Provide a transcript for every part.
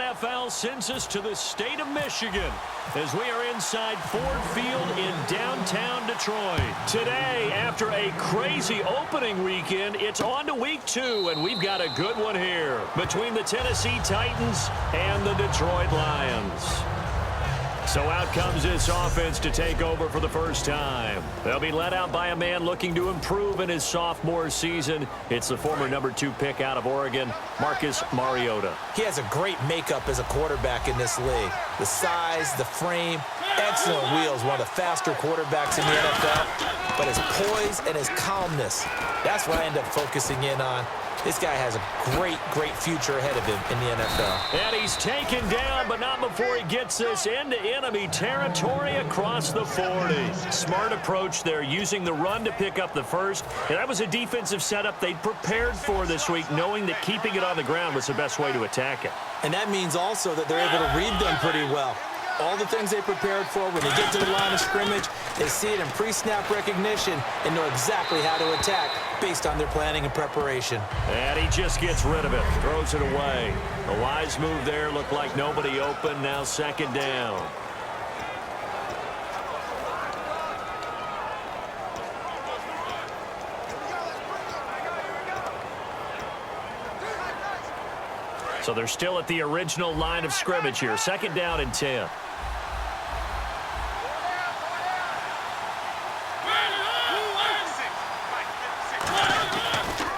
NFL sends us to the state of Michigan as we are inside Ford Field in downtown Detroit. Today, after a crazy opening weekend, it's on to week 2, and we've got a good one here between the Tennessee Titans and the Detroit Lions. So out comes this offense to take over for the first time. They'll be led out by a man looking to improve in his sophomore season. It's the former number 2 pick out of Oregon, Marcus Mariota. He has a great makeup as a quarterback in this league. The size, the frame, excellent wheels, one of the faster quarterbacks in the NFL. But his poise and his calmness, that's what I end up focusing in on. This guy has a great future ahead of him in the NFL. And he's taken down, but not before he gets this into enemy territory across the 40. Smart approach there, using the run to pick up the first. And that was a defensive setup they'd prepared for this week, knowing that keeping it on the ground was the best way to attack it. And that means also that they're able to read them pretty well. All the things they prepared for, when they get to the line of scrimmage, they see it in pre-snap recognition and know exactly how to attack based on their planning and preparation. And he just gets rid of it, throws it away. A wise move there, looked like nobody open, now second down. So they're still at the original line of scrimmage here, second down and 10.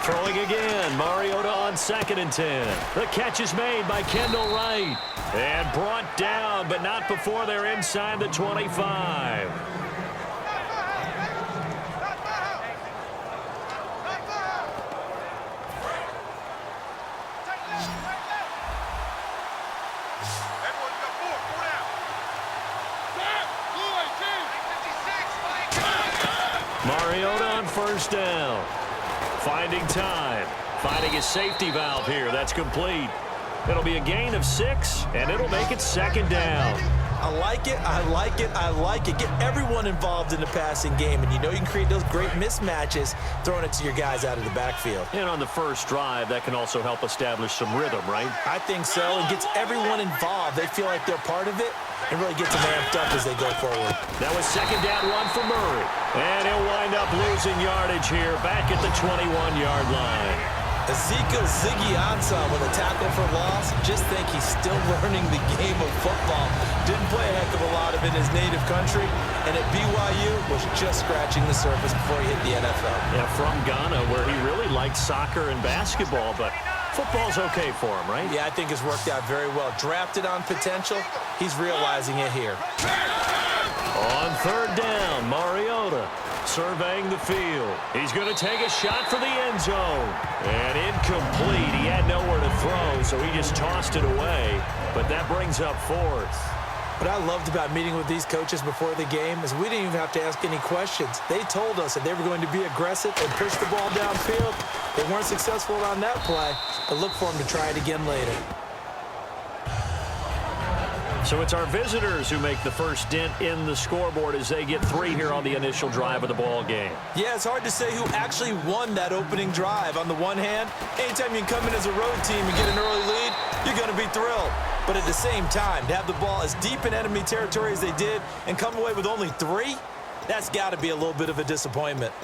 Throwing again, Mariota on second and 10. The catch is made by Kendall Wright. And brought down, but not before they're inside the 25. Mariota on first down. Finding time. Finding his safety valve here. That's complete. It'll be a gain of 6, and it'll make it second down. I like it, I like it, I like it. Get everyone involved in the passing game, and you know you can create those great mismatches throwing it to your guys out of the backfield. And on the first drive, that can also help establish some rhythm, right? I think so. It gets everyone involved. They feel like they're part of it and really gets them amped up as they go forward. That was second down run for Murray. And he'll wind up losing yardage here back at the 21-yard line. Ezekiel Ziggy Ansah with a tackle for loss. Just think he's still learning the game of football. Didn't play a heck of a lot of it in his native country, and at BYU was just scratching the surface before he hit the NFL. Yeah, from Ghana, where he really liked soccer and basketball, but football's okay for him, right? Yeah, I think it's worked out very well. Drafted on potential, he's realizing it here. On third down, Mariota surveying the field. He's going to take a shot for the end zone. And incomplete. He had nowhere to throw, so he just tossed it away. But that brings up fourth. What I loved about meeting with these coaches before the game is we didn't even have to ask any questions. They told us that they were going to be aggressive and push the ball downfield. They weren't successful on that play, but look for them to try it again later. So it's our visitors who make the first dent in the scoreboard as they get 3 here on the initial drive of the ball game. Yeah, it's hard to say who actually won that opening drive. On the one hand, anytime you can come in as a road team and get an early lead, you're going to be thrilled. But at the same time, to have the ball as deep in enemy territory as they did and come away with only 3, that's got to be a little bit of a disappointment.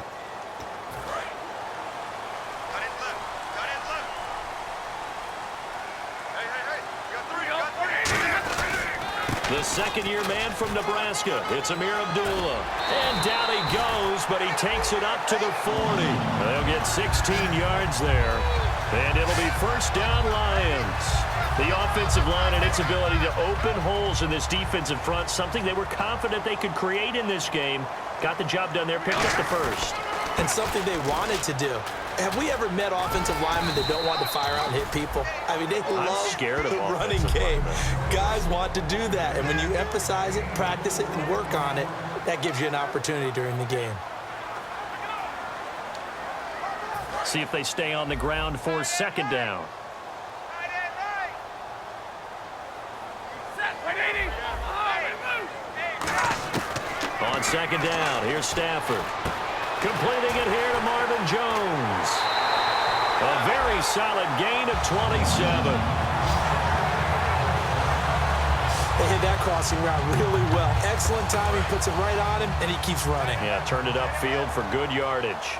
The second-year man from Nebraska, it's Amir Abdullah. And down he goes, but he takes it up to the 40. They'll get 16 yards there. And it'll be first down Lions. The offensive line and its ability to open holes in this defensive front, something they were confident they could create in this game. Got the job done there, picked up the first. And something they wanted to do. Have we ever met offensive linemen that don't want to fire out and hit people? I mean, they love the running game. Guys want to do that, and when you emphasize it, practice it, and work on it, that gives you an opportunity during the game. See if they stay on the ground for second down. On second down, here's Stafford. Completing it here to Marvin Jones. A very solid gain of 27. played that crossing route really well. Excellent timing, puts it right on him, and he keeps running. Yeah, turned it upfield for good yardage.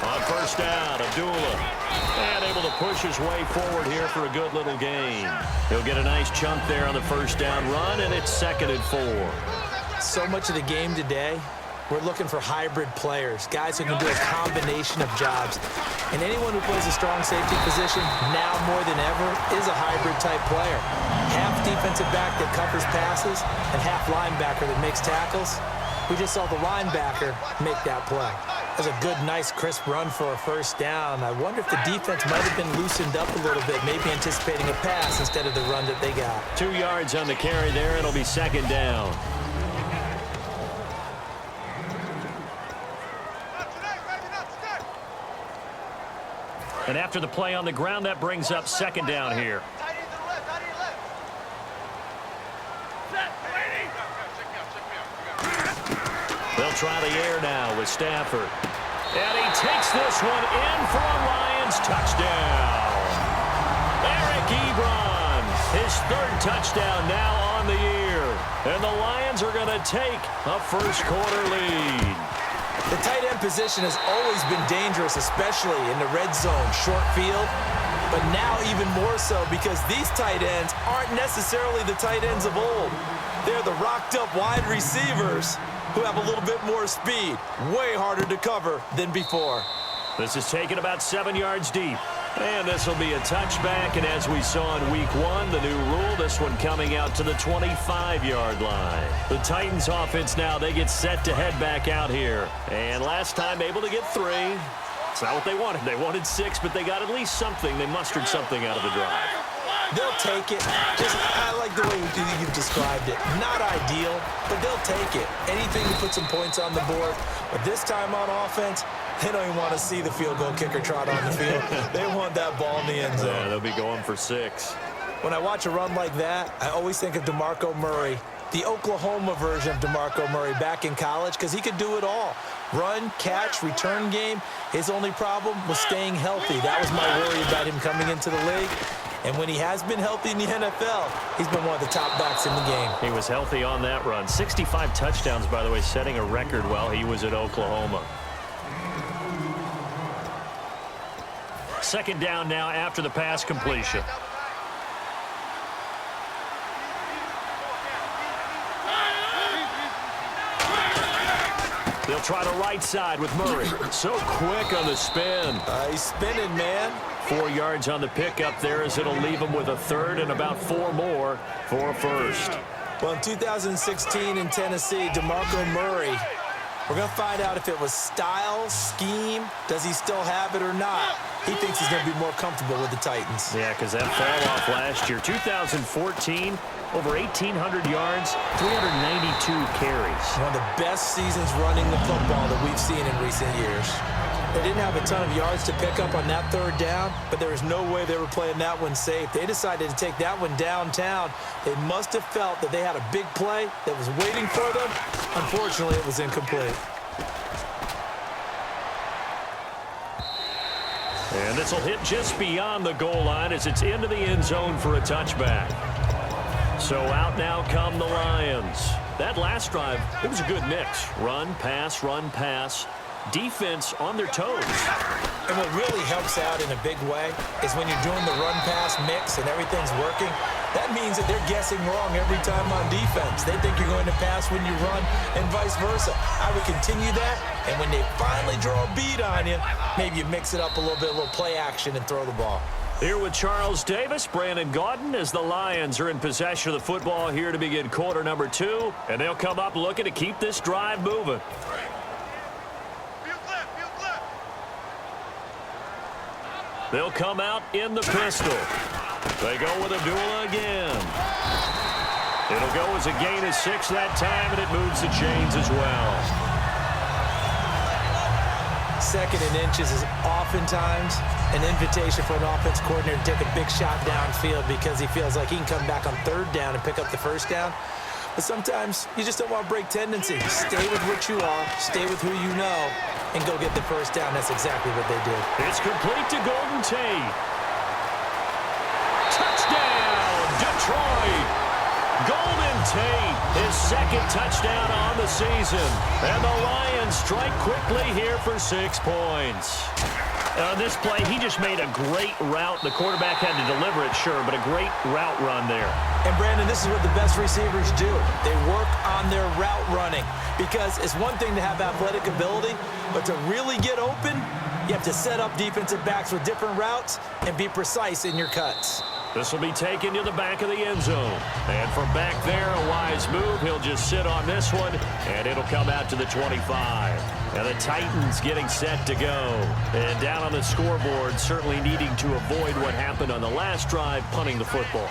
On first down, Abdullah. And able to push his way forward here for a good little gain. He'll get a nice chunk there on the first down run, and it's 2nd and 4. So much of the game today, we're looking for hybrid players, guys who can do a combination of jobs. And anyone who plays a strong safety position, now more than ever, is a hybrid-type player. Half defensive back that covers passes and half linebacker that makes tackles. We just saw the linebacker make that play. It was a good, nice, crisp run for a first down. I wonder if the defense might have been loosened up a little bit, maybe anticipating a pass instead of the run that they got. 2 yards on the carry there. It'll be 2nd down. And after the play on the ground, that brings up 2nd down here. They'll try the air now with Stafford. And he takes this one in for a Lions touchdown. Eric Ebron, his 3rd touchdown now on the year. And the Lions are going to take a first-quarter lead. The tight end position has always been dangerous, especially in the red zone, short field. But now even more so because these tight ends aren't necessarily the tight ends of old. They're the rocked-up wide receivers who have a little bit more speed. Way harder to cover than before. This is taken about 7 yards deep. And this will be a touchback, and as we saw in week 1, the new rule, this one coming out to the 25-yard line. The Titans offense now, they get set to head back out here. And last time able to get 3. It's not what they wanted. They wanted 6, but they got at least something. They mustered something out of the drive. They'll take it. I like the way you've described it. Not ideal, but they'll take it. Anything to put some points on the board. But this time on offense, they don't even want to see the field goal kicker trot on the field. They want that ball in the end zone. Yeah, they'll be going for 6. When I watch a run like that, I always think of DeMarco Murray, the Oklahoma version of DeMarco Murray back in college, because he could do it all. Run, catch, return game. His only problem was staying healthy. That was my worry about him coming into the league. And when he has been healthy in the NFL, he's been one of the top backs in the game. He was healthy on that run. 65 touchdowns, by the way, setting a record while he was at Oklahoma. 2nd down now after the pass completion. They'll try the right side with Murray. So quick on the spin. He's spinning, man. 4 yards on the pickup there as it'll leave him with a 3rd and about 4 more for a first. Well, in 2016 in Tennessee, DeMarco Murray, we're going to find out if it was style, scheme, does he still have it or not. He thinks he's going to be more comfortable with the Titans. Yeah, because that fall off last year, 2014, over 1,800 yards, 392 carries. One of the best seasons running the football that we've seen in recent years. They didn't have a ton of yards to pick up on that 3rd down, but there was no way they were playing that one safe. They decided to take that one downtown. They must have felt that they had a big play that was waiting for them. Unfortunately, it was incomplete. And this will hit just beyond the goal line as it's into the end zone for a touchback. So out now come the Lions. That last drive, it was a good mix. Run, pass. Defense on their toes. And what really helps out in a big way is when you're doing the run-pass mix and everything's working, that means that they're guessing wrong every time on defense. They think you're going to pass when you run and vice versa. I would continue that, and when they finally draw a beat on you, maybe you mix it up a little bit, a little play action, and throw the ball. Here with Charles Davis, Brandon Gaudin, as the Lions are in possession of the football here to begin quarter number 2, and they'll come up looking to keep this drive moving. They'll come out in the pistol. They go with Abdullah again. It'll go as a gain of 6 that time, and it moves the chains as well. 2nd and inches is oftentimes an invitation for an offense coordinator to take a big shot downfield because he feels like he can come back on 3rd down and pick up the 1st down. But sometimes you just don't want to break tendency. Stay with what you are, stay with who you know, and go get the 1st down. That's exactly what they did. It's complete to Golden Tate. Touchdown! Tate, his second touchdown on the season. And the Lions strike quickly here for 6 points. On this play, he just made a great route. The quarterback had to deliver it, sure, but a great route run there. And, Brandon, this is what the best receivers do. They work on their route running because it's one thing to have athletic ability, but to really get open, you have to set up defensive backs with different routes and be precise in your cuts. This will be taken to the back of the end zone. And from back there, a wise move. He'll just sit on this one, and it'll come out to the 25. And the Titans getting set to go. And down on the scoreboard, certainly needing to avoid what happened on the last drive, punting the football.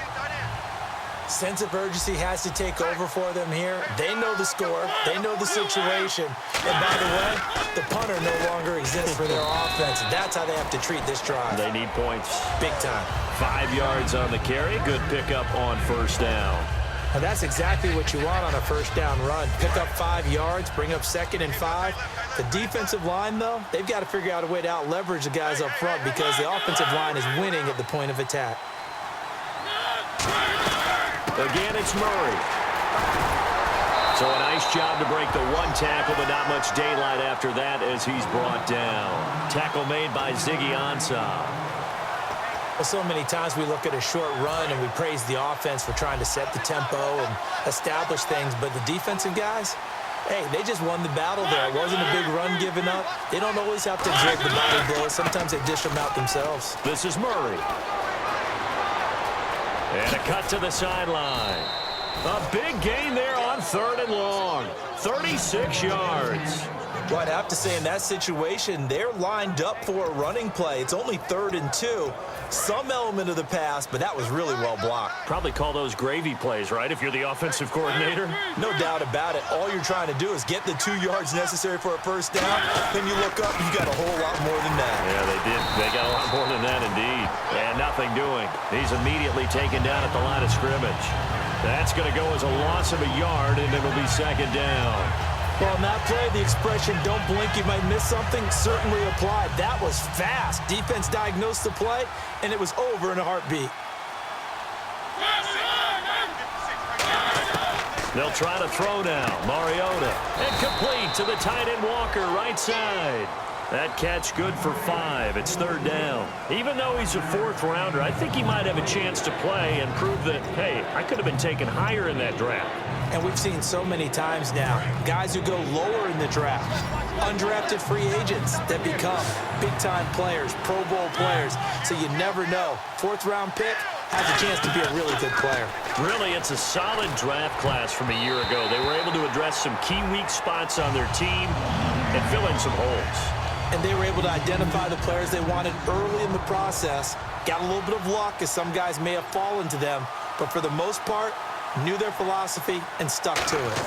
Sense of urgency has to take over for them here. They know the score. They know the situation. And by the way, the punter no longer exists for their offense. That's how they have to treat this drive. They need points. Big time. 5 yards on the carry. Good pickup on first down. And that's exactly what you want on a first down run. Pick up 5 yards, bring up 2nd and 5. The defensive line, though, they've got to figure out a way to out-leverage the guys up front because the offensive line is winning at the point of attack. Again, it's Murray. So a nice job to break the one tackle, but not much daylight after that as he's brought down. Tackle made by Ziggy Ansah. Well, so many times we look at a short run and we praise the offense for trying to set the tempo and establish things, but the defensive guys, hey, they just won the battle there. It wasn't a big run given up. They don't always have to absorb the body blows. Sometimes they dish them out themselves. This is Murray. And a cut to the sideline. A big gain there on 3rd and long. 36 yards. Well, I'd have to say in that situation, they're lined up for a running play. It's only 3rd and 2. Some element of the pass, but that was really well blocked. Probably call those gravy plays, right, if you're the offensive coordinator? No doubt about it. All you're trying to do is get the 2 yards necessary for a first down. Then you look up, you got a whole lot more than that. Yeah, they did. They got a lot more than that, indeed. And nothing doing. He's immediately taken down at the line of scrimmage. That's going to go as a loss of a yard, and it'll be 2nd down. Well, in that play, the expression, don't blink, you might miss something, certainly applied. That was fast. Defense diagnosed the play, and it was over in a heartbeat. They'll try to throw now. Mariota. And complete to the tight end Walker, right side. That catch good for 5. It's 3rd down. Even though he's a 4th rounder, I think he might have a chance to play and prove that, hey, I could have been taken higher in that draft. And we've seen so many times now, guys who go lower in the draft, undrafted free agents that become big-time players, Pro Bowl players. So you never know. 4th round pick has a chance to be a really good player. Really, it's a solid draft class from a year ago. They were able to address some key weak spots on their team and fill in some holes. And they were able to identify the players they wanted early in the process. Got a little bit of luck, as some guys may have fallen to them. But for the most part, knew their philosophy and stuck to it.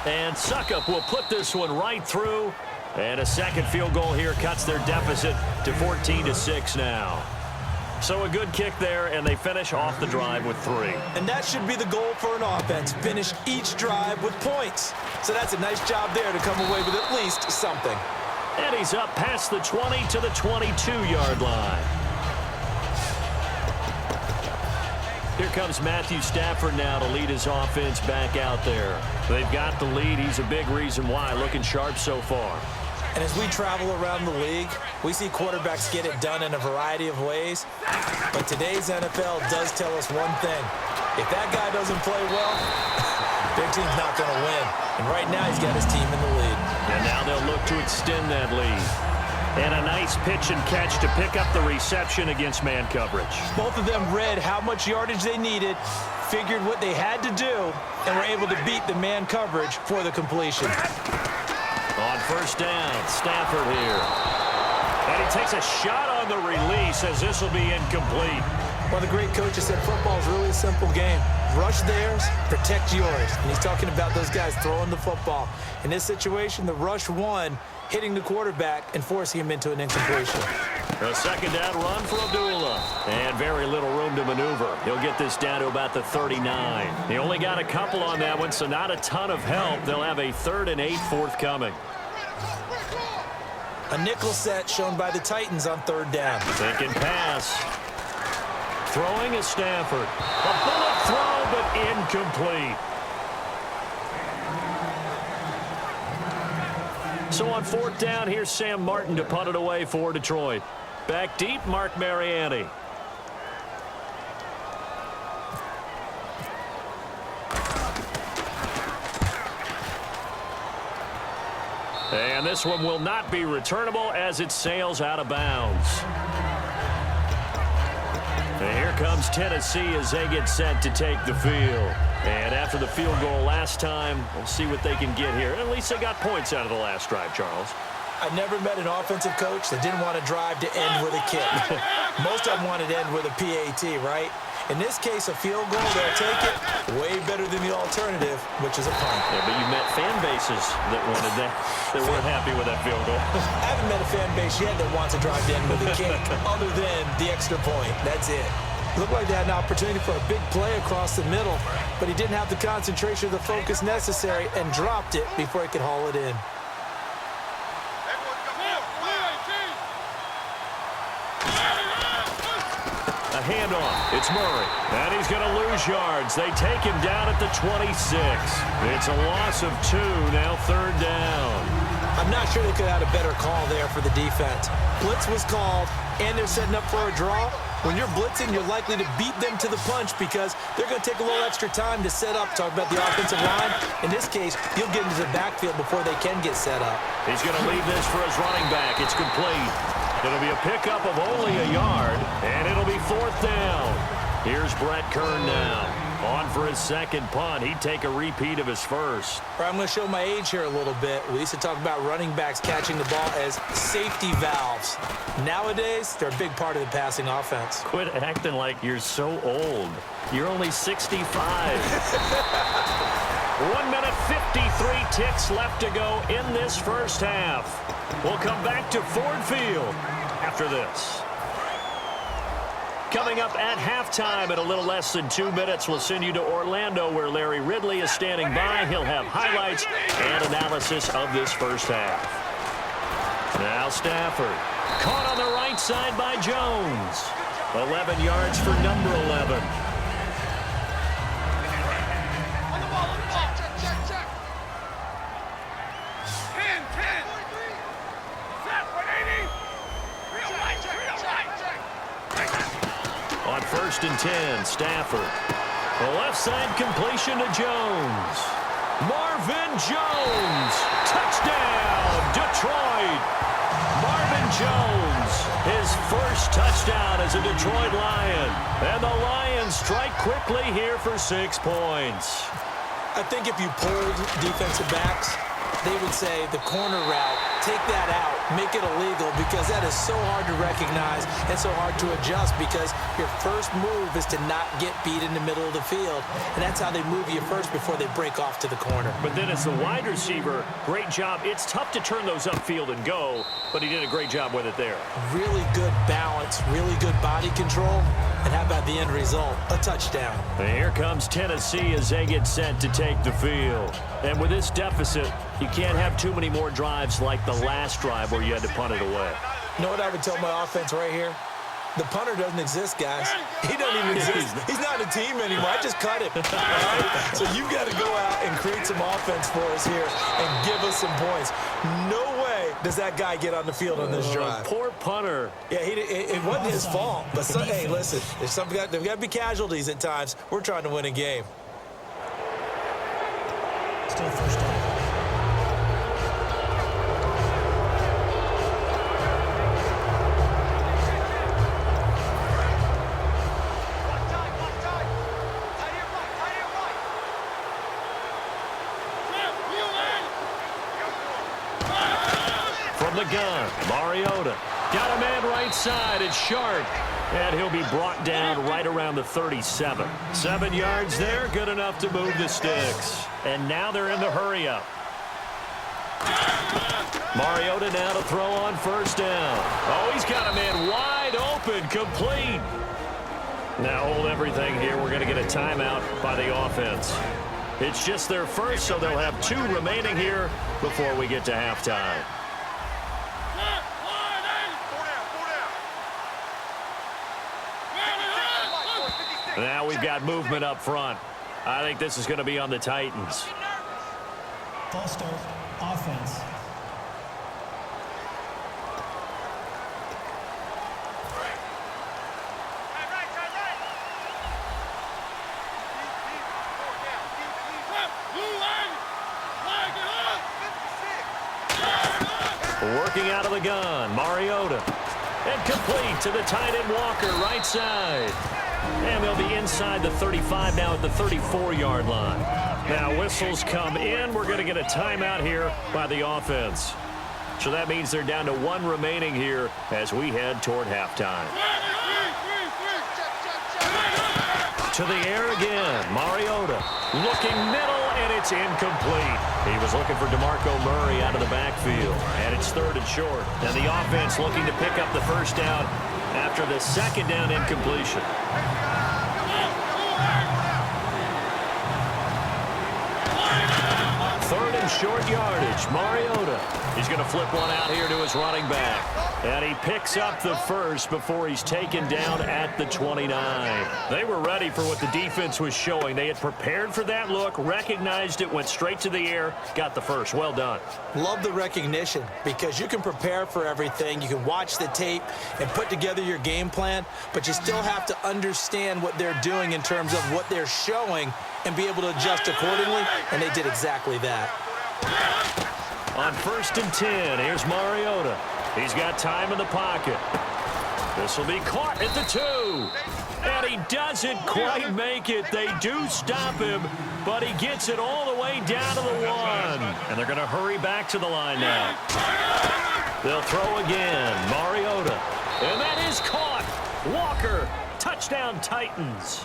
And Suckup will put this one right through. And a second field goal here cuts their deficit to 14-6 now. So a good kick there, and they finish off the drive with 3. And that should be the goal for an offense. Finish each drive with points. So that's a nice job there to come away with at least something. And he's up past the 20 to the 22-yard line. Here comes Matthew Stafford now to lead his offense back out there. They've got the lead. He's a big reason why. Looking sharp so far. And as we travel around the league, we see quarterbacks get it done in a variety of ways. But today's NFL does tell us one thing. If that guy doesn't play well, their team's not going to win. And right now he's got his team in the lead. And now they'll look to extend that lead. And a nice pitch and catch to pick up the reception against man coverage. Both of them read how much yardage they needed, figured what they had to do, and were able to beat the man coverage for the completion. On first down, Stafford here. And he takes a shot on the release as this will be incomplete. One of the great coaches said football is really a simple game. Rush theirs, protect yours. And he's talking about those guys throwing the football. In this situation, the rush won, hitting the quarterback and forcing him into an incompletion. A second down run for Abdullah. And very little room to maneuver. He'll get this down to about the 39. He only got a couple on that one, so not a ton of help. They'll have a 3rd and 8 forthcoming. A nickel set shown by the Titans on 3rd down. Thinking pass. Throwing is Stafford. A bullet throw, but incomplete. So on fourth down, here's Sam Martin to punt it away for Detroit. Back deep, Mark Mariani. And this one will not be returnable as it sails out of bounds. And here comes Tennessee as they get set to take the field. And after the field goal last time, we'll see what they can get here. At least they got points out of the last drive, Charles. I never met an offensive coach that didn't want to drive to end with a kick. Most of them wanted to end with a PAT, right? In this case, a field goal, they'll take it. Way better than the alternative, which is a punt. Yeah, but you met fan bases that wanted that, that weren't happy with that field goal. I haven't met a fan base yet that wants to drive to end with a kick other than the extra point. That's it. Looked like they had an opportunity for a big play across the middle, but he didn't have the concentration or the focus necessary and dropped it before he could haul it in. A handoff. It's Murray. And he's going to lose yards. They take him down at the 26. It's a loss of 2, now third down. I'm not sure they could have had a better call there for the defense. Blitz was called, and they're setting up for a draw. When you're blitzing, you're likely to beat them to the punch because they're going to take a little extra time to set up. Talk about the offensive line. In this case, you'll get into the backfield before they can get set up. He's going to leave this for his running back. It's complete. It'll be a pickup of only a yard, and it'll be fourth down. Here's Brett Kern now. On for his second punt. He'd take a repeat of his first. I'm going to show my age here a little bit. We used to talk about running backs catching the ball as safety valves. Nowadays, they're a big part of the passing offense. Quit acting like you're so old. You're only 65. 1 minute, 53 ticks left to go in this first half. We'll come back to Ford Field after this. Coming up at halftime in a little less than 2 minutes, we'll send you to Orlando where Larry Ridley is standing by. He'll have highlights and analysis of this first half. Now Stafford. Caught on the right side by Jones. 11 yards for number 11. On 1st and 10, Stafford. The left side completion to Jones. Marvin Jones. Touchdown, Detroit. Marvin Jones, his first touchdown as a Detroit Lion. And the Lions strike quickly here for 6 points. I think if you pulled defensive backs, they would say the corner route, take that out, make it illegal, because that is so hard to recognize and so hard to adjust because your first move is to not get beat in the middle of the field. And that's how they move you first before they break off to the corner. But then as the wide receiver, great job. It's tough to turn those upfield and go, but he did a great job with it there. Really good balance, really good body control. And how about the end result? A touchdown. And here comes Tennessee as they get set to take the field. And with this deficit, you can't have too many more drives like the last drive where you had to punt it away. You know what I would tell my offense right here? The punter doesn't exist, guys. He doesn't even exist. He's not a team anymore. I just cut him. All right? So you've got to go out and create some offense for us here and give us some points. No way does that guy get on the field on this drive. Poor punter. Yeah, it wasn't his fault. But, hey, listen, there's got to be casualties at times. We're trying to win a game. Still first down. From the gun, Mariota. Got a man right side. It's Sharp. And he'll be brought down right around the 37. 7 yards there, good enough to move the sticks. And now they're in the hurry-up. Mariota now to throw on first down. Oh, he's got a man wide open, complete. Now hold everything here. We're going to get a timeout by the offense. It's just their first, so they'll have 2 remaining here before we get to halftime. Now we've got movement up front. I think this is going to be on the Titans. False start, offense. Working out of the gun, Mariota. And complete to the tight end Walker, right side. And they'll be inside the 35 now at the 34-yard line. Now whistles come in. We're going to get a timeout here by the offense. So that means they're down to one remaining here as we head toward halftime. To the air again, Mariota. Looking middle, and it's incomplete. He was looking for DeMarco Murray out of the backfield, and it's 3rd and short. And the offense looking to pick up the first down after the second down incompletion. 3rd and short yardage, Mariota. He's going to flip one out here to his running back. And he picks up the first before he's taken down at the 29. They were ready for what the defense was showing. They had prepared for that look, recognized it, went straight to the air, got the first. Well done. Love the recognition because you can prepare for everything. You can watch the tape and put together your game plan, but you still have to understand what they're doing in terms of what they're showing and be able to adjust accordingly, and they did exactly that. On 1st and 10, here's Mariota. He's got time in the pocket. This will be caught at the 2. And he doesn't quite make it. They do stop him, but he gets it all the way down to the 1. And they're going to hurry back to the line now. They'll throw again. Mariota. And that is caught. Walker. Touchdown, Titans.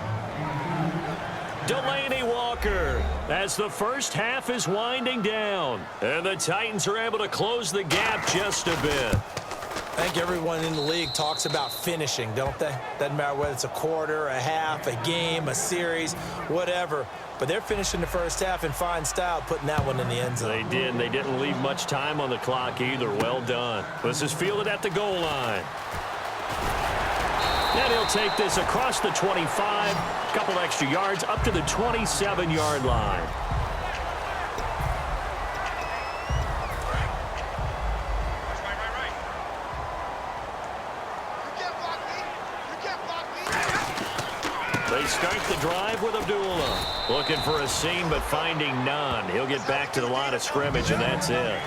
Delaney Walker as the first half is winding down. And the Titans are able to close the gap just a bit. I think everyone in the league talks about finishing, don't they? Doesn't matter whether it's a quarter, a half, a game, a series, whatever. But they're finishing the first half in fine style, putting that one in the end zone. They did. They didn't leave much time on the clock either. Well done. This is fielded at the goal line. And he'll take this across the 25, a couple extra yards, up to the 27-yard line. They start the drive with Abdullah. Looking for a seam, but finding none. He'll get back to the line of scrimmage, and that's it.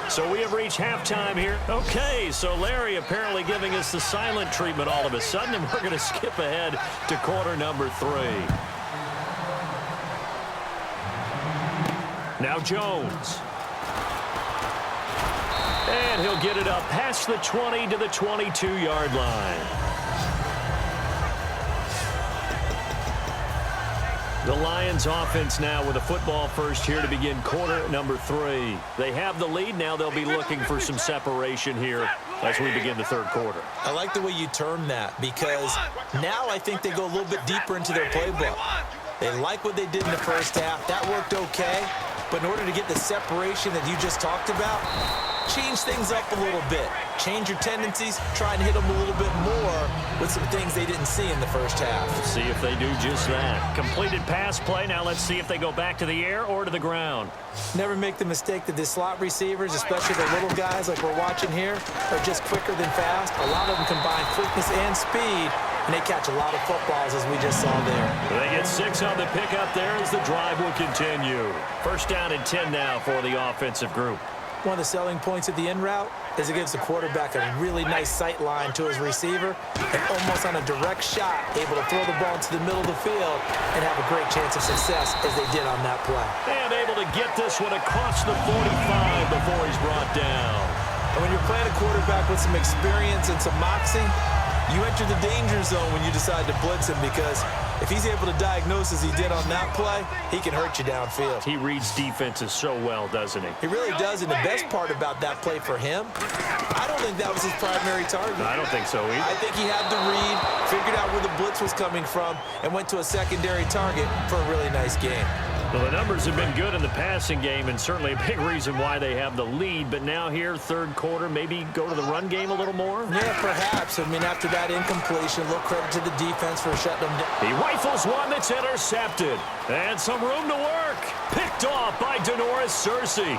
So we have reached halftime here. Okay, so Larry apparently giving us the silent treatment all of a sudden, and we're going to skip ahead to quarter number 3. Now Jones. And he'll get it up past the 20 to the 22-yard line. The Lions offense now with a football first here to begin quarter number 3. They have the lead. Now they'll be looking for some separation here as we begin the third quarter. I like the way you term that because now I think they go a little bit deeper into their playbook. They like what they did in the first half. That worked okay. But in order to get the separation that you just talked about, change things up a little bit. Change your tendencies. Try and hit them a little bit more with some things they didn't see in the first half. See if they do just that. Completed pass play. Now let's see if they go back to the air or to the ground. Never make the mistake that the slot receivers, especially the little guys like we're watching here, are just quicker than fast. A lot of them combine quickness and speed, and they catch a lot of footballs as we just saw there. They get 6 on the pickup there as the drive will continue. First down and 10 now for the offensive group. One of the selling points of the in route is it gives the quarterback a really nice sight line to his receiver and almost on a direct shot able to throw the ball into the middle of the field and have a great chance of success as they did on that play. And able to get this one across the 45 before he's brought down. And when you're playing a quarterback with some experience and some moxie, you enter the danger zone when you decide to blitz him because if he's able to diagnose as he did on that play, he can hurt you downfield. He reads defenses so well, doesn't he? He really does, and the best part about that play for him, I don't think that was his primary target. I don't think so either. I think he had the read, figured out where the blitz was coming from and went to a secondary target for a really nice game. Well, the numbers have been good in the passing game and certainly a big reason why they have the lead. But now here, third quarter, maybe go to the run game a little more? Yeah, perhaps. I mean, after that incompletion, a little credit to the defense for shutting them down. He rifles one that's intercepted. And some room to work. Picked off by Cersei.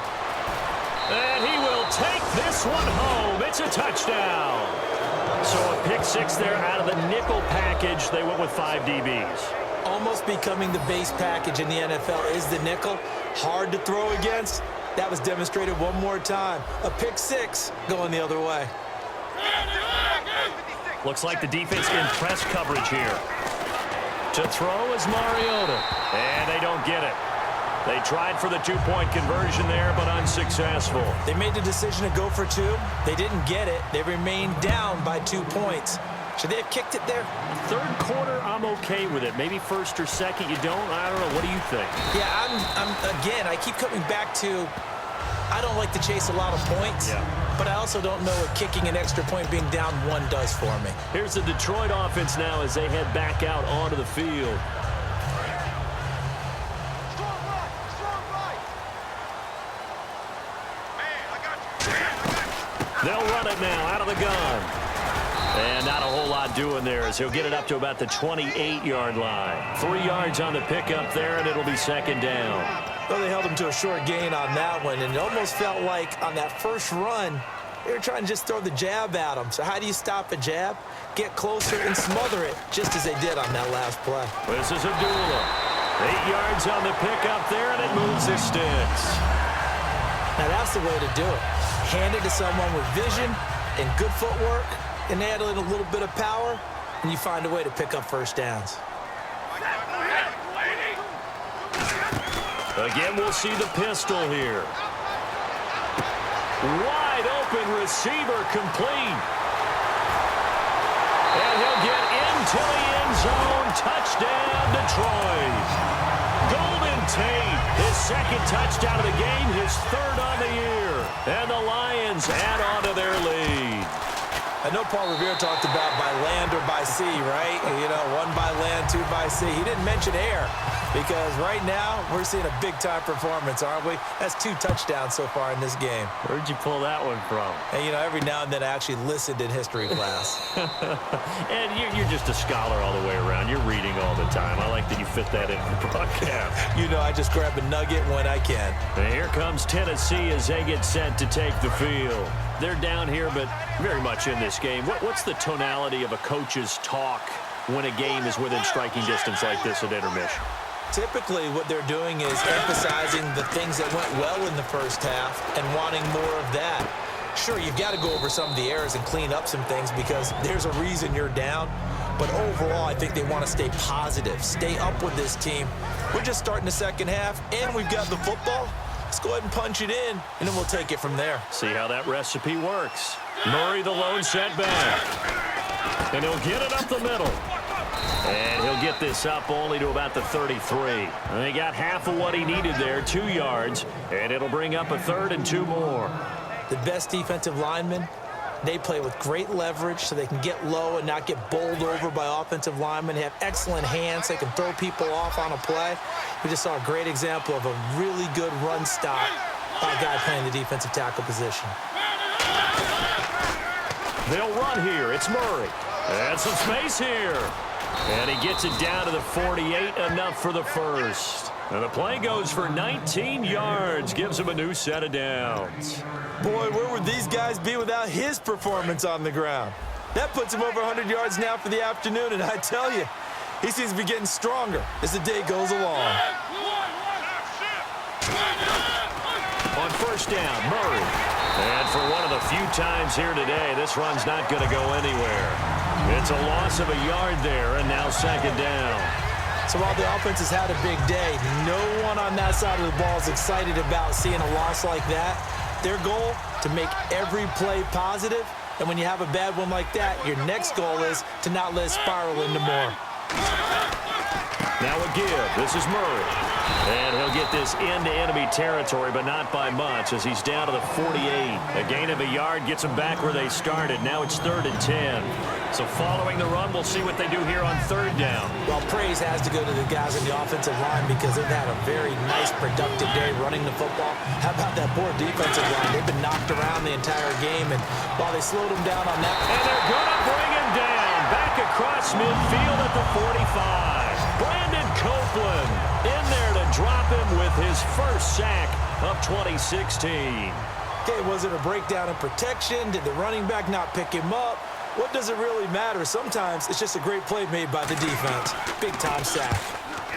And he will take this one home. It's a touchdown. So a pick six there out of the nickel package. They went with 5 DBs. Almost becoming the base package in the NFL is the nickel. Hard to throw against. That was demonstrated one more time. A pick six going the other way. Looks like the defense in press coverage here. To throw is Mariota. And they don't get it. They tried for the two-point conversion there, but unsuccessful. They made the decision to go for two. They didn't get it. They remained down by 2 points. Should they have kicked it there? Third quarter, I'm okay with it. Maybe first or second, you don't? I don't know. What do you think? Yeah, again, I keep coming back to I don't like to chase a lot of points, but I also don't know what kicking an extra point being down one does for me. Here's the Detroit offense now as they head back out onto the field. They'll run it now out of the gun. And not a whole lot doing there as he'll get it up to about the 28-yard line. 3 yards on the pickup there, and it'll be second down. Well, they held him to a short gain on that one, and it almost felt like on that first run, they were trying to just throw the jab at him. So how do you stop a jab? Get closer and smother it, just as they did on that last play. This is Abdullah. 8 yards on the pickup there, and it moves the sticks. Now, that's the way to do it. Hand it to someone with vision and good footwork, and add a little bit of power, and you find a way to pick up first downs. Again, we'll see the pistol here. Wide open receiver complete. And he'll get into the end zone. Touchdown, Detroit. Golden Tate, his second touchdown of the game, his third on the year. And the Lions add on to their lead. I know Paul Revere talked about by land or by sea, right? You know, 1 by land, 2 by sea. He didn't mention air because right now we're seeing a big-time performance, aren't we? That's 2 touchdowns so far in this game. Where'd you pull that one from? And, you know, every now and then I actually listened in history class. And you're just a scholar all the way around. You're reading all the time. I like that you fit that in the broadcast. You know, I just grab a nugget when I can. And here comes Tennessee as they get set to take the field. They're down here, but very much in this game. What's the tonality of a coach's talk when a game is within striking distance like this at intermission? Typically, what they're doing is emphasizing the things that went well in the first half and wanting more of that. Sure, you've got to go over some of the errors and clean up some things because there's a reason you're down. But overall, I think they want to stay positive, stay up with this team. We're just starting the second half, and we've got the football. Let's go ahead and punch it in, and then we'll take it from there. See how that recipe works. Murray, the lone setback. And he'll get it up the middle. And he'll get this up only to about the 33. And he got half of what he needed there, 2 yards. And it'll bring up a 3rd and 2 more. The best defensive linemen, they play with great leverage so they can get low and not get bowled over by offensive linemen. They have excellent hands. They can throw people off on a play. We just saw a great example of a really good run stop by a guy playing the defensive tackle position. They'll run here. It's Murray. And some space here. And he gets it down to the 48, enough for the first. And the play goes for 19 yards, gives him a new set of downs. Boy, where would these guys be without his performance on the ground? That puts him over 100 yards now for the afternoon, and I tell you, he seems to be getting stronger as the day goes along. On first down, Murray. And for one of the few times here today, this run's not going to go anywhere. It's a loss of a yard there, and now second down. So while the offense has had a big day, no one on that side of the ball is excited about seeing a loss like that. Their goal, to make every play positive, and when you have a bad one like that, your next goal is to not let it spiral into more. Now a give. This is Murray. And he'll get this into enemy territory, but not by much as he's down to the 48. A gain of a yard gets them back where they started. Now it's 3rd and 10. So following the run, we'll see what they do here on 3rd down. Well, praise has to go to the guys in the offensive line because they've had a very nice, productive day running the football. How about that poor defensive line? They've been knocked around the entire game, and while they slowed him down on that. And they're going to bring him down. Back across midfield at the 45. Brandon Copeland in there to drop him with his first sack of 2016. Okay, was it a breakdown in protection? Did the running back not pick him up? What does it really matter? Sometimes it's just a great play made by the defense. Big-time sack.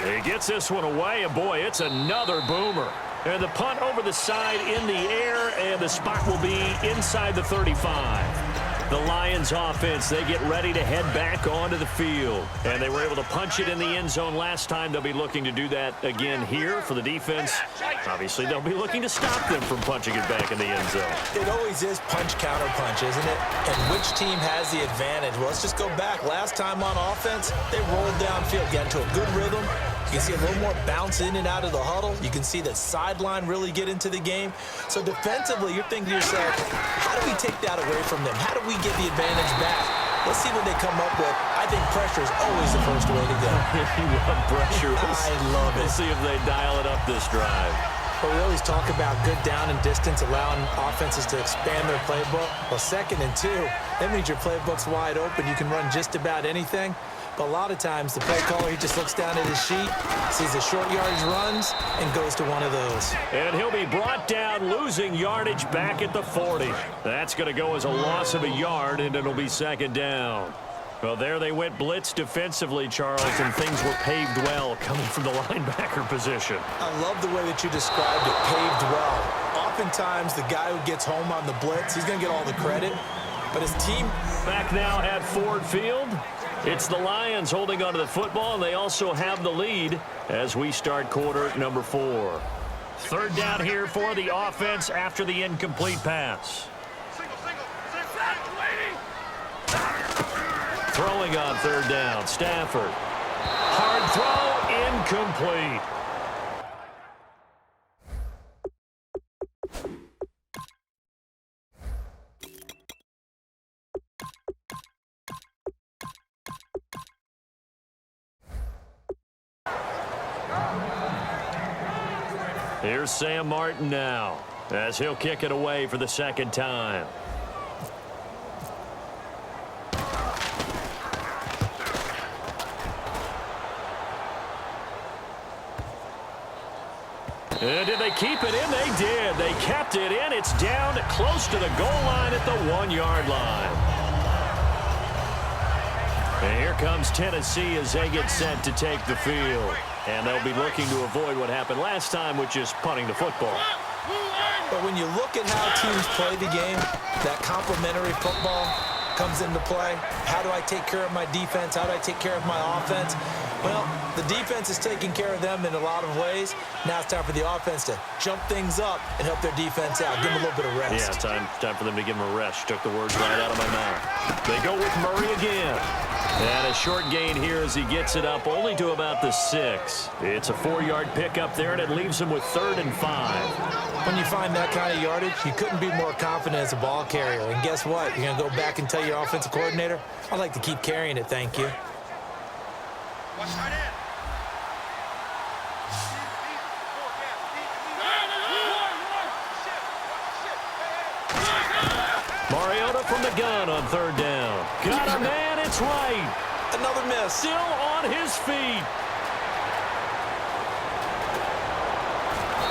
He gets this one away, and boy, it's another boomer. And the punt over the side in the air, and the spot will be inside the 35. The Lions offense, they get ready to head back onto the field. And they were able to punch it in the end zone last time. They'll be looking to do that again here for the defense. Obviously, they'll be looking to stop them from punching it back in the end zone. It always is punch-counter-punch, isn't it? And which team has the advantage? Well, let's just go back. Last time on offense, they rolled downfield, got into a good rhythm. You can see a little more bounce in and out of the huddle. You can see the sideline really get into the game. So defensively, you're thinking to yourself, how do we take that away from them? How do we get the advantage back? Let's see what they come up with. I think pressure is always the first way to go. You love pressure. I love it. We'll see if they dial it up this drive. But we always talk about good down and distance, allowing offenses to expand their playbook. Well, 2nd and 2, that means your playbook's wide open. You can run just about anything. But a lot of times, the play caller, he just looks down at his sheet, sees the short yardage runs, and goes to one of those. And he'll be brought down, losing yardage back at the 40. That's going to go as a loss of a yard, and it'll be 2nd down. Well, there they went blitz defensively, Charles, and things were paved well coming from the linebacker position. I love the way that you described it, paved well. Oftentimes, the guy who gets home on the blitz, he's going to get all the credit. But his team... Back now at Ford Field. It's the Lions holding onto the football, and they also have the lead as we start quarter number 4. 3rd down here for the offense after the incomplete pass. Throwing on 3rd down, Stafford. Hard throw, incomplete. Here's Sam Martin now as he'll kick it away for the 2nd time. And did they keep it in? They did. They kept it in. It's down close to the goal line at the 1-yard line. And here comes Tennessee as they get set to take the field. And they'll be looking to avoid what happened last time, which is punting the football. But when you look at how teams play the game, that complementary football comes into play. How do I take care of my defense? How do I take care of my offense? Well, the defense is taking care of them in a lot of ways. Now it's time for the offense to jump things up and help their defense out. Give them a little bit of rest. Yeah, time for them to give them a rest. Took the words right out of my mouth. They go with Murray again. And a short gain here as he gets it up only to about the 6. It's a 4-yard pickup there, and it leaves him with 3rd and 5. When you find that kind of yardage, you couldn't be more confident as a ball carrier. And guess what? You're going to go back and tell your offensive coordinator, I'd like to keep carrying it, thank you. Mariota from the gun on 3rd down. Got a man, it's right. Another miss. Still on his feet.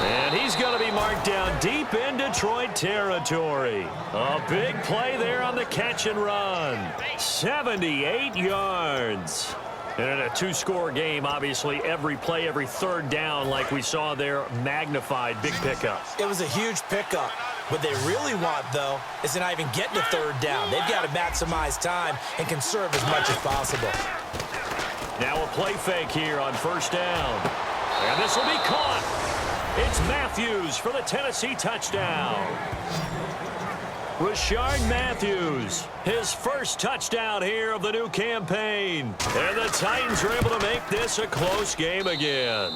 And he's going to be marked down deep in Detroit territory. A big play there on the catch and run. 78 yards. And in a 2-score game, obviously, every play, every 3rd down, like we saw there, magnified. Big pickup. It was a huge pickup. What they really want, though, is to not even get to 3rd down. They've got to maximize time and conserve as much as possible. Now a play fake here on 1st down. And this will be caught. It's Matthews for the Tennessee touchdown. Rashard Matthews, his first touchdown here of the new campaign. And the Titans are able to make this a close game again.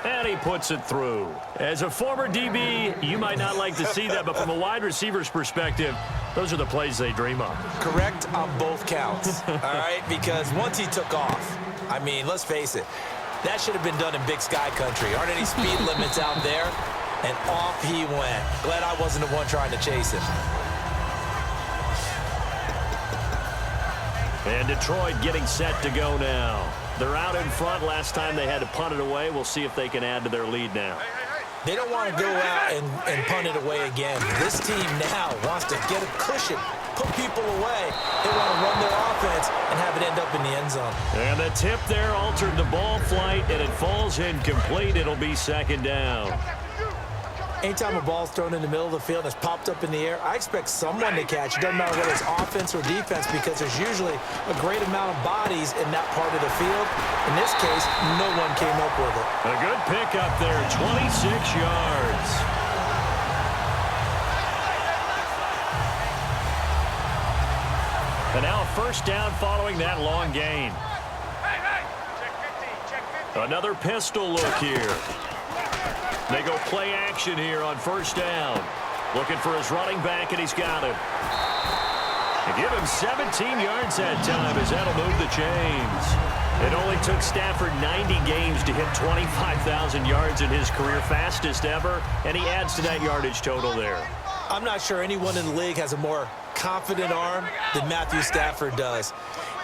And he puts it through. As a former DB, you might not like to see that, but from a wide receiver's perspective, those are the plays they dream of. Correct on both counts, all right? Because once he took off, I mean, let's face it, that should have been done in Big Sky Country. Aren't any speed limits out there? And off he went. Glad I wasn't the one trying to chase him. And Detroit getting set to go now. They're out in front. Last time they had to punt it away. We'll see if they can add to their lead now. They don't want to go out and punt it away again. This team now wants to get a cushion, put people away. They want to run their offense and have it end up in the end zone. And the tip there altered the ball flight, and it falls incomplete. It'll be second down. Anytime a ball's thrown in the middle of the field and it's popped up in the air, I expect someone to catch. It doesn't matter whether it's offense or defense because there's usually a great amount of bodies in that part of the field. In this case, no one came up with it. A good pickup there, 26 yards. And now a first down following that long gain. Another pistol look here. They go play action here on first down. Looking for his running back, and he's got him. They give him 17 yards that time as that'll move the chains. It only took Stafford 90 games to hit 25,000 yards in his career, fastest ever, and he adds to that yardage total there. I'm not sure anyone in the league has a more confident arm than Matthew Stafford does.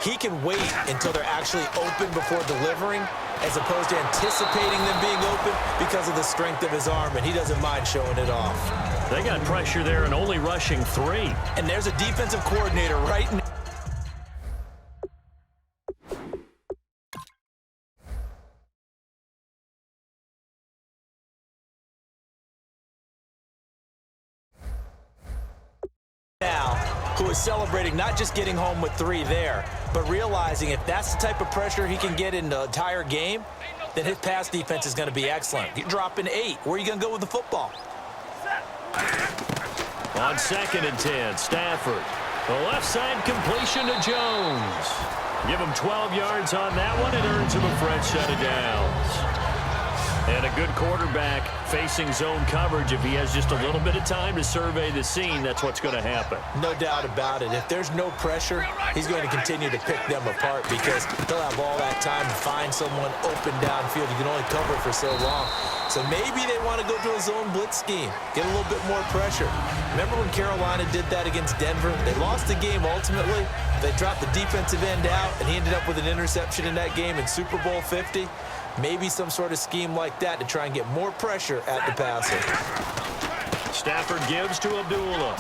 He can wait until they're actually open before delivering as opposed to anticipating them being open because of the strength of his arm, and he doesn't mind showing it off. They got pressure there and only rushing 3. And there's a defensive coordinator right now. Who is celebrating not just getting home with 3 there, but realizing if that's the type of pressure he can get in the entire game, then his pass defense is going to be excellent. You're dropping 8. Where are you going to go with the football? On 2nd and 10, Stafford. The left side completion to Jones. Give him 12 yards on that one. It earns him a fresh set of downs. And a good quarterback facing zone coverage. If he has just a little bit of time to survey the scene, that's what's going to happen. No doubt about it. If there's no pressure, he's going to continue to pick them apart because he'll have all that time to find someone open downfield. You can only cover for so long. So maybe they want to go to a zone blitz scheme, get a little bit more pressure. Remember when Carolina did that against Denver? They lost the game ultimately. They dropped the defensive end out, and he ended up with an interception in that game in Super Bowl 50. Maybe some sort of scheme like that to try and get more pressure at the passer. Stafford gives to Abdullah.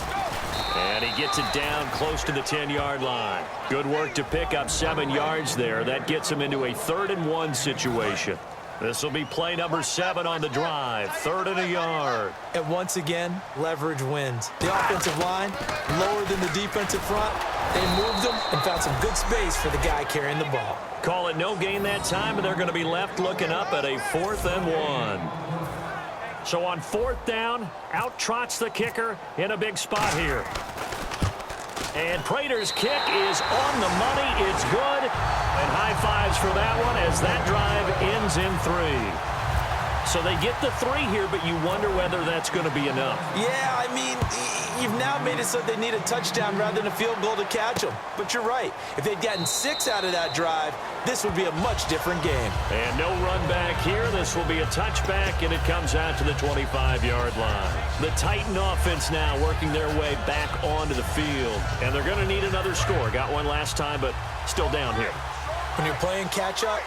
And he gets it down close to the 10-yard line. Good work to pick up 7 yards there. That gets him into a 3rd and 1 situation. This will be play number 7 on the drive. 3rd and a yard. And once again, leverage wins. The offensive line, lower than the defensive front. They moved them and found some good space for the guy carrying the ball. Call it no gain that time, and they're going to be left looking up at a 4th and 1. So on 4th down, out trots the kicker in a big spot here. And Prater's kick is on the money. It's good. And high fives for that one as that drive ends in 3. So they get the 3 here, but you wonder whether that's going to be enough. Yeah, I mean, you've now made it so they need a touchdown rather than a field goal to catch them. But you're right. If they'd gotten 6 out of that drive, this would be a much different game. And no run back here. This will be a touchback, and it comes out to the 25-yard line. The Titan offense now working their way back onto the field. And they're going to need another score. Got one last time, but still down here. When you're playing catch-up,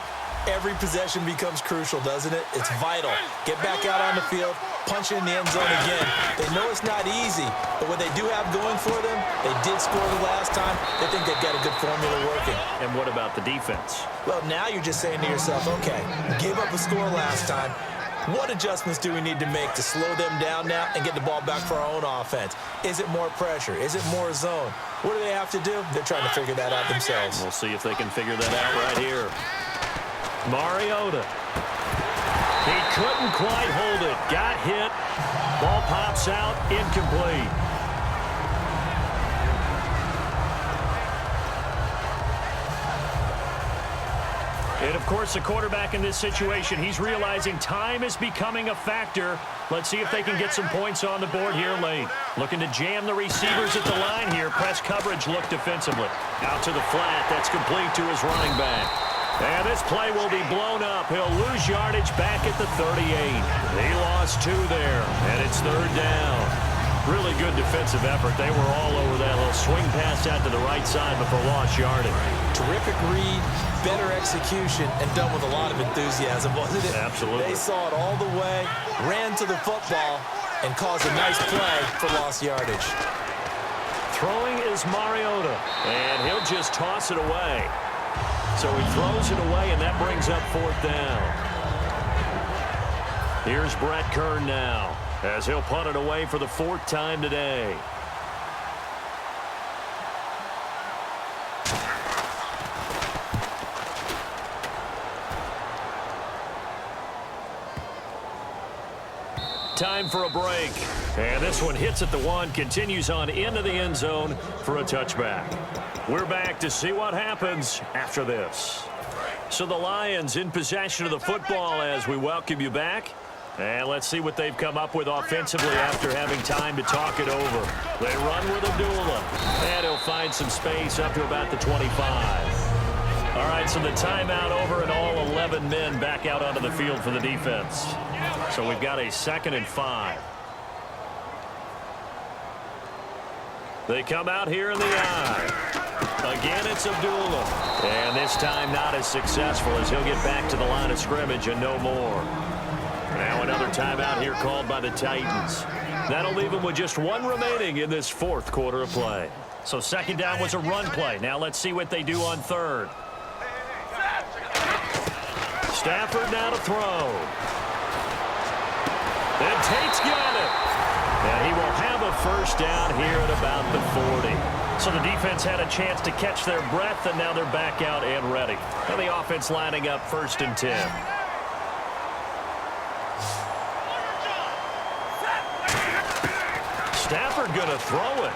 every possession becomes crucial, doesn't it? It's vital. Get back out on the field, punch it in the end zone again. They know it's not easy, but what they do have going for them, they did score the last time. They think they've got a good formula working. And what about the defense? Well, now you're just saying to yourself, okay, gave up a score last time. What adjustments do we need to make to slow them down now and get the ball back for our own offense? Is it more pressure? Is it more zone? What do they have to do? They're trying to figure that out themselves. We'll see if they can figure that out right here. Mariota. He couldn't quite hold it. Got hit. Ball pops out. Incomplete. And, of course, the quarterback in this situation, he's realizing time is becoming a factor. Let's see if they can get some points on the board here late. Looking to jam the receivers at the line here. Press coverage look defensively. Out to the flat. That's complete to his running back. And this play will be blown up. He'll lose yardage back at the 38. He lost 2 there, and it's 3rd down. Really good defensive effort. They were all over that little swing pass out to the right side before lost yardage. Terrific read, better execution, and done with a lot of enthusiasm, wasn't it? Absolutely. They saw it all the way, ran to the football, and caused a nice play for lost yardage. Throwing is Mariota, and he'll just toss it away. So he throws it away, and that brings up 4th down. Here's Brett Kern now, as he'll punt it away for the 4th time today. Time for a break. And this one hits at the 1, continues on into the end zone for a touchback. We're back to see what happens after this. So the Lions in possession of the football as we welcome you back. And let's see what they've come up with offensively after having time to talk it over. They run with Abdullah. And he'll find some space up to about the 25. All right, so the timeout over and all 11 men back out onto the field for the defense. So we've got a 2nd and 5. They come out here in the eye. Again, it's Abdullah. And this time not as successful as he'll get back to the line of scrimmage and no more. Now another timeout here called by the Titans. That'll leave them with just 1 remaining in this 4th quarter of play. So 2nd down was a run play. Now let's see what they do on 3rd. Stafford now to throw. And Tate's got it. And he will have a 1st down here at about the 40. So the defense had a chance to catch their breath, and now they're back out and ready. And the offense lining up 1st and 10. Stafford going to throw it.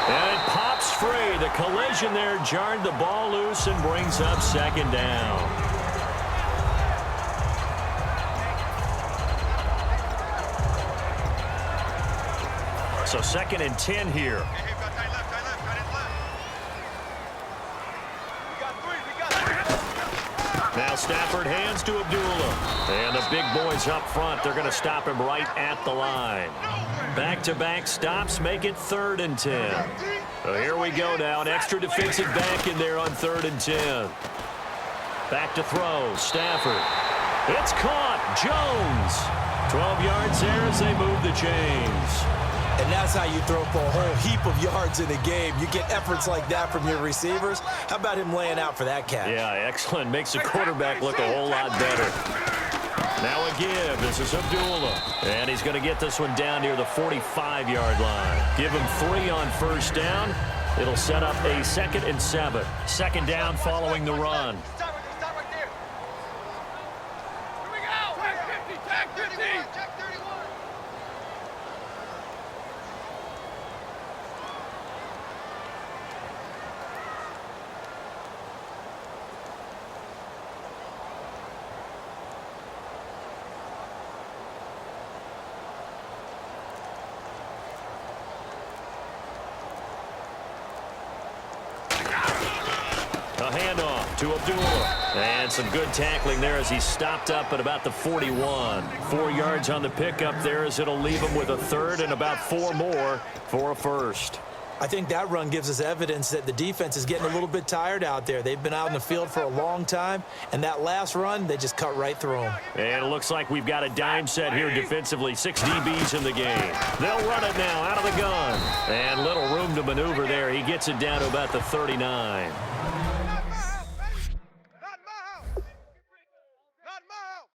And it pops free. The collision there jarred the ball loose and brings up 2nd down. So 2nd and 10 here. Now Stafford hands to Abdullah. And the big boys up front, they're going to stop him right at the line. Back-to-back stops make it 3rd and 10. So here we go now. An extra defensive back in there on 3rd and 10. Back to throw. Stafford. It's caught. Jones. 12 yards there as they move the chains. And that's how you throw for a whole heap of yards in a game. You get efforts like that from your receivers. How about him laying out for that catch? Yeah, excellent. Makes the quarterback look a whole lot better. Now a give. This is Abdullah. And he's going to get this one down near the 45-yard line. Give him 3 on 1st down. It'll set up a 2nd and 7. 2nd down following the run. A handoff to Abdullah. And some good tackling there as he stopped up at about the 41. 4 yards on the pickup there as it'll leave him with a 3rd and about 4 more for a 1st. I think that run gives us evidence that the defense is getting a little bit tired out there. They've been out in the field for a long time, and that last run, they just cut right through them. And it looks like we've got a dime set here defensively. 6 DBs in the game. They'll run it now out of the gun. And little room to maneuver there. He gets it down to about the 39.